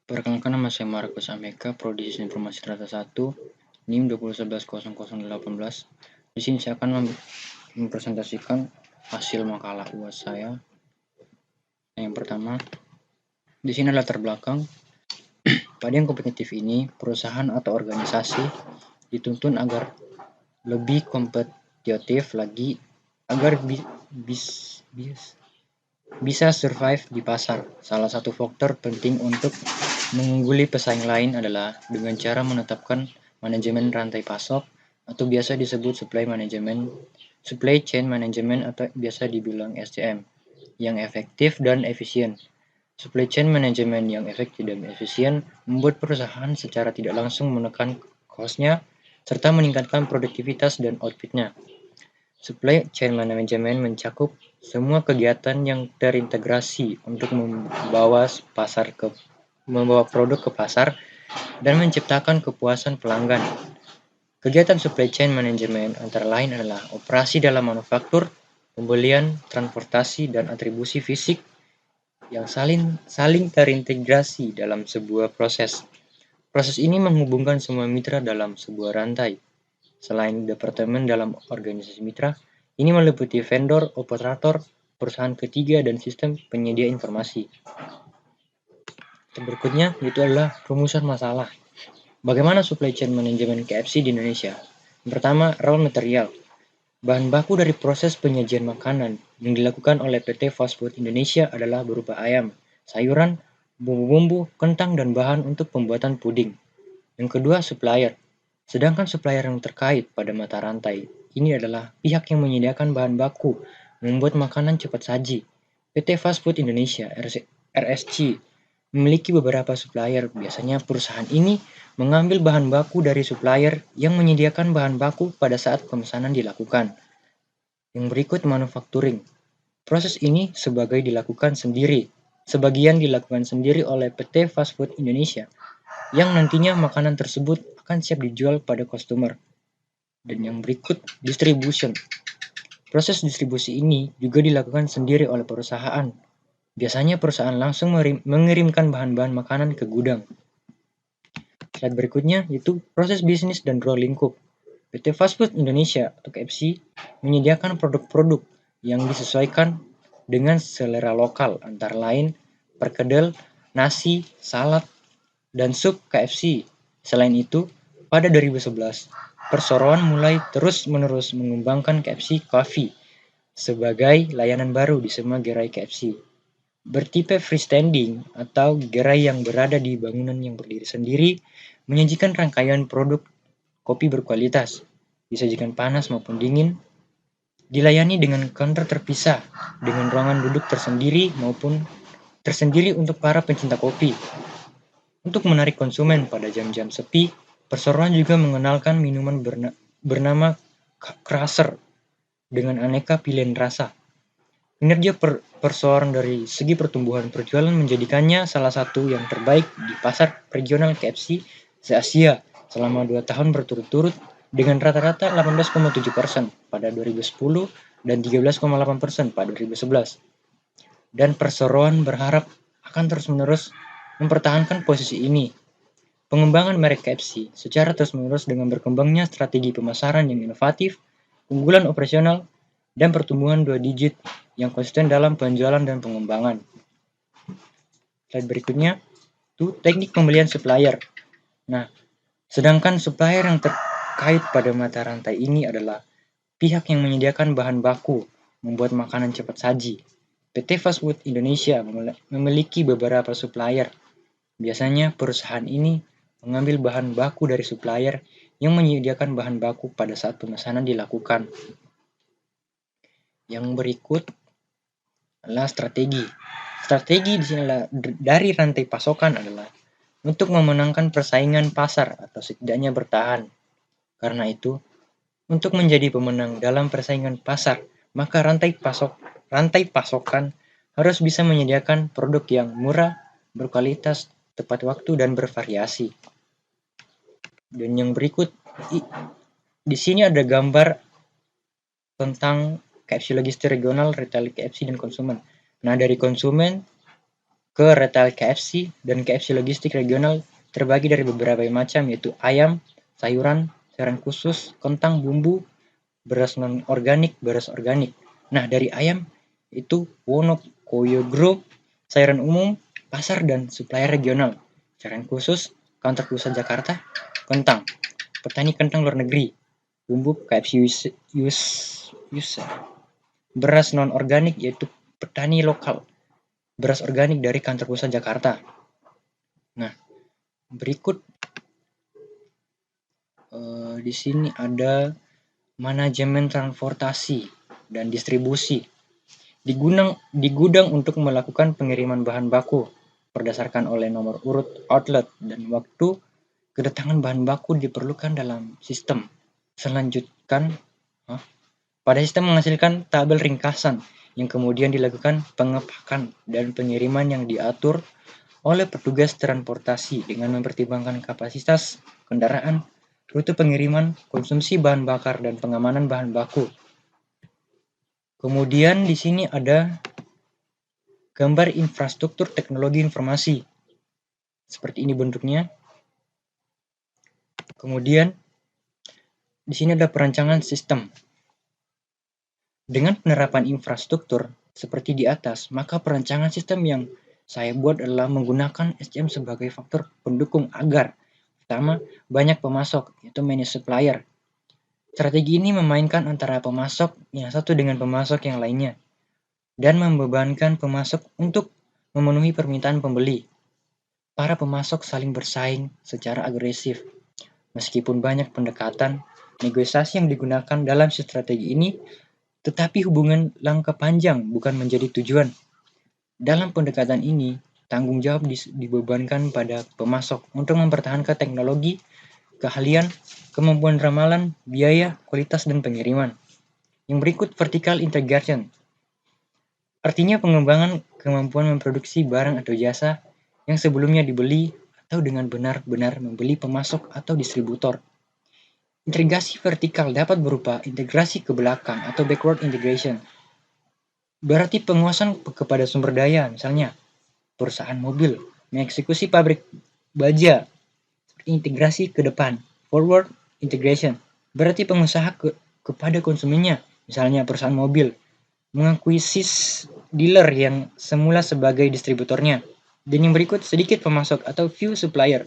Perkenalkan, nama saya Markus Ameka, Prodi Sistem Informasi Strata 1, NIM 20110018. Di sini saya akan mempresentasikan hasil makalah UAS saya. Yang pertama, di sini adalah latar belakang. Pada yang kompetitif ini, perusahaan atau organisasi dituntun agar lebih kompetitif lagi agar bisa survive di pasar. Salah satu faktor penting untuk mengungguli pesaing lain adalah dengan cara menetapkan manajemen rantai pasok atau biasa disebut supply chain management atau biasa dibilang SCM yang efektif dan efisien. Supply chain management yang efektif dan efisien membuat perusahaan secara tidak langsung menekan cost-nya serta meningkatkan produktivitas dan output-nya. Supply chain management mencakup semua kegiatan yang terintegrasi untuk membawa produk ke pasar dan menciptakan kepuasan pelanggan. Kegiatan supply chain management antara lain adalah operasi dalam manufaktur, pembelian, transportasi, dan atribusi fisik yang saling terintegrasi dalam sebuah proses. Proses ini menghubungkan semua mitra dalam sebuah rantai. Selain departemen dalam organisasi mitra, ini meliputi vendor, operator, perusahaan ketiga, dan sistem penyedia informasi. Berikutnya itu adalah rumusan masalah. Bagaimana supply chain manajemen KFC di Indonesia? Pertama, raw material. Bahan baku dari proses penyajian makanan yang dilakukan oleh PT Fast Food Indonesia adalah berupa ayam, sayuran, bumbu-bumbu, kentang, dan bahan untuk pembuatan puding. Yang kedua, supplier. Sedangkan supplier yang terkait pada mata rantai, ini adalah pihak yang menyediakan bahan baku membuat makanan cepat saji. PT Fast Food Indonesia (RSC) memiliki beberapa supplier. Biasanya perusahaan ini mengambil bahan baku dari supplier yang menyediakan bahan baku pada saat pemesanan dilakukan. Yang berikut, manufacturing. Proses ini sebagian dilakukan sendiri oleh PT Fast Food Indonesia, yang nantinya makanan tersebut akan siap dijual pada customer. Dan yang berikut, distribution. Proses distribusi ini juga dilakukan sendiri oleh perusahaan. Biasanya perusahaan langsung mengirimkan bahan-bahan makanan ke gudang. Slide berikutnya itu proses bisnis dan ruang lingkup. PT Fast Food Indonesia atau KFC menyediakan produk-produk yang disesuaikan dengan selera lokal, antara lain perkedel, nasi, salad, dan sup KFC. Selain itu, pada 2011, perseroan mulai terus-menerus mengembangkan KFC Coffee sebagai layanan baru di semua gerai KFC. Bertipe freestanding atau gerai yang berada di bangunan yang berdiri sendiri, menyajikan rangkaian produk kopi berkualitas, disajikan panas maupun dingin, dilayani dengan counter terpisah dengan ruangan duduk tersendiri maupun tersendiri untuk para pencinta kopi. Untuk menarik konsumen pada jam-jam sepi, perseroan juga mengenalkan minuman bernama Crusher dengan aneka pilihan rasa. Kinerja perseroan dari segi pertumbuhan perjualan menjadikannya salah satu yang terbaik di pasar regional KFC se-Asia selama 2 tahun berturut-turut dengan rata-rata 18,7% pada 2010 dan 13,8% pada 2011. Dan perseroan berharap akan terus-menerus mempertahankan posisi ini. Pengembangan merek KFC secara terus-menerus dengan berkembangnya strategi pemasaran yang inovatif, keunggulan operasional, dan pertumbuhan 2 digit yang konsisten dalam penjualan dan pengembangan. Slide berikutnya, itu teknik pembelian supplier. Nah, sedangkan supplier yang terkait pada mata rantai ini adalah pihak yang menyediakan bahan baku membuat makanan cepat saji. PT Fast Food Indonesia memiliki beberapa supplier. Biasanya perusahaan ini mengambil bahan baku dari supplier yang menyediakan bahan baku pada saat pemesanan dilakukan. Yang berikut adalah strategi. Strategi di sini adalah dari rantai pasokan adalah untuk memenangkan persaingan pasar atau setidaknya bertahan. Karena itu, untuk menjadi pemenang dalam persaingan pasar, maka rantai pasokan harus bisa menyediakan produk yang murah, berkualitas, tepat waktu, dan bervariasi. Dan yang berikut, di sini ada gambar tentang KFC logistik regional, retail KFC, dan konsumen. Nah, dari konsumen, ke retail KFC, dan KFC logistik regional terbagi dari beberapa macam, yaitu ayam, sayuran khusus, kentang, bumbu, beras non-organik, beras organik. Nah, dari ayam itu Wonokoyo Group, sayuran umum, pasar dan supplier regional. Sayuran khusus, kantor pusat Jakarta, kentang, petani kentang luar negeri, bumbu KFC user, beras non-organik yaitu petani lokal, beras organik dari kantor pusat Jakarta. Nah, berikut di sini ada manajemen transportasi dan distribusi. Di gudang untuk melakukan pengiriman bahan baku berdasarkan oleh nomor urut outlet dan waktu kedatangan bahan baku diperlukan dalam sistem. Selanjutkan, pada sistem menghasilkan tabel ringkasan yang kemudian dilakukan pengepakan dan pengiriman yang diatur oleh petugas transportasi dengan mempertimbangkan kapasitas kendaraan, rute pengiriman, konsumsi bahan bakar, dan pengamanan bahan baku. Kemudian di sini ada gambar infrastruktur teknologi informasi. Seperti ini bentuknya. Kemudian di sini ada perancangan sistem. Dengan penerapan infrastruktur seperti di atas, maka perancangan sistem yang saya buat adalah menggunakan SCM sebagai faktor pendukung agar pertama, banyak pemasok, yaitu many supplier. Strategi ini memainkan antara pemasok yang satu dengan pemasok yang lainnya, dan membebankan pemasok untuk memenuhi permintaan pembeli. Para pemasok saling bersaing secara agresif. Meskipun banyak pendekatan, negosiasi yang digunakan dalam strategi ini, tetapi hubungan langkah panjang bukan menjadi tujuan. Dalam pendekatan ini, tanggung jawab dibebankan pada pemasok untuk mempertahankan teknologi, keahlian, kemampuan ramalan, biaya, kualitas, dan pengiriman. Yang berikut vertical integration. Artinya pengembangan kemampuan memproduksi barang atau jasa yang sebelumnya dibeli atau dengan benar-benar membeli pemasok atau distributor. Integrasi vertikal dapat berupa integrasi ke belakang atau backward integration. Berarti penguasaan kepada sumber daya, misalnya perusahaan mobil mengeksekusi pabrik baja, integrasi ke depan, forward integration. Berarti pengusaha kepada konsumennya, misalnya perusahaan mobil mengakuisis dealer yang semula sebagai distributornya. Dan yang berikut sedikit pemasok atau few supplier.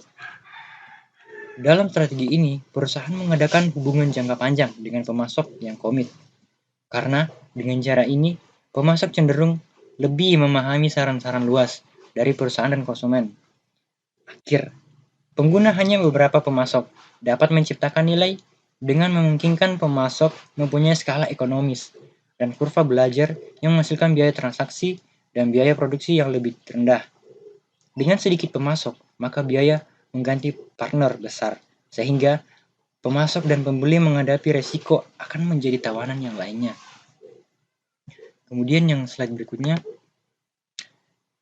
Dalam strategi ini, perusahaan mengadakan hubungan jangka panjang dengan pemasok yang komit. Karena dengan cara ini, pemasok cenderung lebih memahami saran-saran luas dari perusahaan dan konsumen. Akhir, pengguna hanya beberapa pemasok dapat menciptakan nilai dengan memungkinkan pemasok mempunyai skala ekonomis dan kurva belajar yang menghasilkan biaya transaksi dan biaya produksi yang lebih rendah. Dengan sedikit pemasok, maka biaya mengganti partner besar, sehingga pemasok dan pembeli menghadapi resiko akan menjadi tawanan yang lainnya. Kemudian yang slide berikutnya,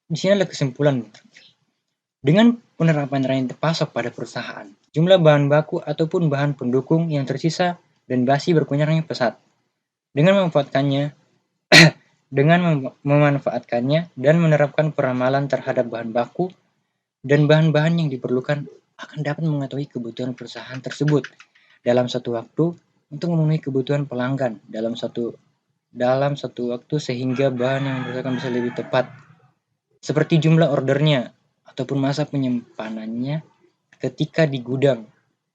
di sini ada kesimpulan. Dengan penerapan rantai pasok pada perusahaan, jumlah bahan baku ataupun bahan pendukung yang tersisa dan basi berkurangnya pesat. Dengan memanfaatkannya dan menerapkan peramalan terhadap bahan baku dan bahan-bahan yang diperlukan akan dapat mengetahui kebutuhan perusahaan tersebut dalam satu waktu untuk memenuhi kebutuhan pelanggan dalam satu waktu sehingga bahan yang diperlukan bisa lebih tepat. Seperti jumlah ordernya ataupun masa penyimpanannya ketika di gudang,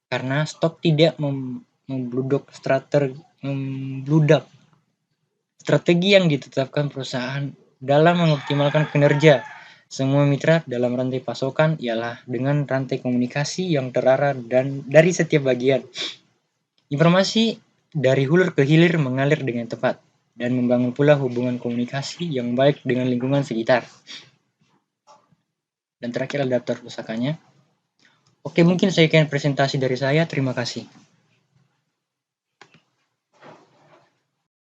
karena stok tidak membludak. Strategi yang ditetapkan perusahaan dalam mengoptimalkan kinerja semua mitra dalam rantai pasokan ialah dengan rantai komunikasi yang terarah dan dari setiap bagian. Informasi dari hulu ke hilir mengalir dengan tepat dan membangun pula hubungan komunikasi yang baik dengan lingkungan sekitar. Dan terakhir adalah daftar pusakanya. Oke, mungkin sekian presentasi dari saya. Terima kasih.